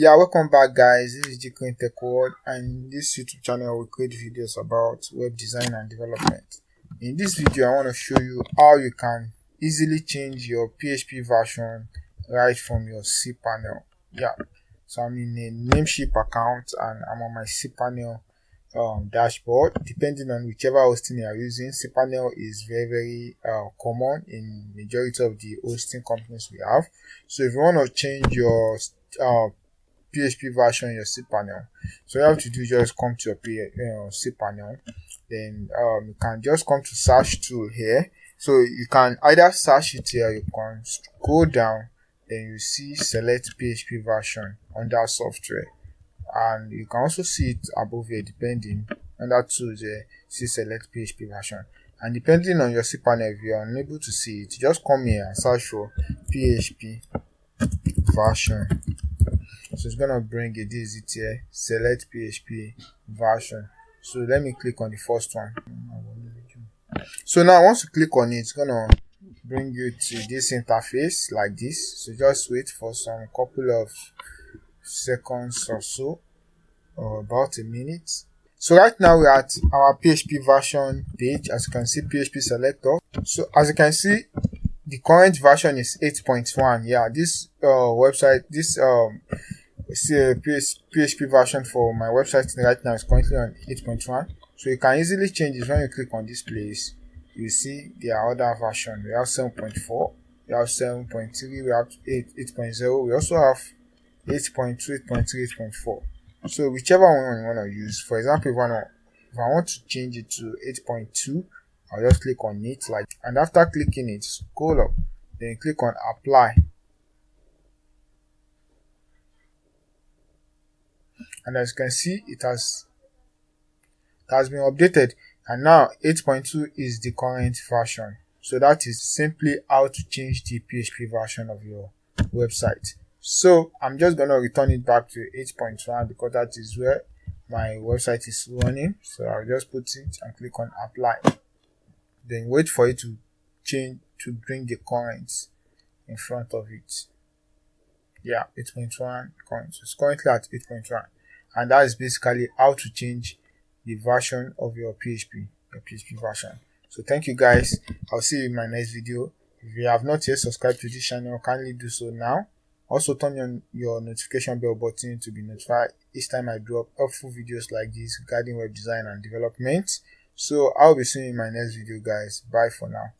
Yeah, welcome back guys. This is Jiko in Tech World, and in this YouTube channel we create videos about web design and development. In this video I want to show you how you can easily change your PHP version right from your cPanel. Yeah, so I'm in a Namecheap account and I'm on my cPanel dashboard. Depending on whichever hosting you are using, cPanel is very common in majority of the hosting companies we have. So if you want to change your PHP version in your cPanel, so you have to do just come to your cPanel, then you can just come to search tool here. So you can either search it here, you can scroll down, then you see select PHP version under software, and you can also see it above here depending under tools there, see select PHP version. And depending on your cPanel, if you are unable to see it, just come here and search for PHP version. So it's gonna bring it, this is it here, select PHP version. So let me click on the first one. So now once you click on it, it's gonna bring you to this interface like this. So just wait for some couple of seconds or so, or about a minute. So right now we're at our PHP version page. As you can see, PHP selector. So as you can see, the current version is 8.1. Yeah, this website, this PHP version for my website right now is currently on 8.1. So you can easily change this. When you click on this place, you see there are other versions. We have 7.4, we have 7.3, we have 8.0, we also have 8.2, 8.3, 8.4. So whichever one you want to use. For example, if I want to change it to 8.2, I'll just click on it and after clicking it, scroll up, then click on apply. And as you can see, it has been updated, and now 8.2 is the current version. So that is simply how to change the PHP version of your website. So I'm just gonna return it back to 8.1 because that is where my website is running. So I'll just put it and click on apply, then wait for it to change to bring the current in front of it. Yeah, 8.1 current. So it's currently at 8.1, and that is basically how to change the version of your PHP version. So thank you guys. I'll see you in my next video. If you have not yet subscribed to this channel, kindly do so now. Also turn on your notification bell button to be notified each time I drop helpful videos like this regarding web design and development. So I'll be seeing you in my next video guys. Bye for now.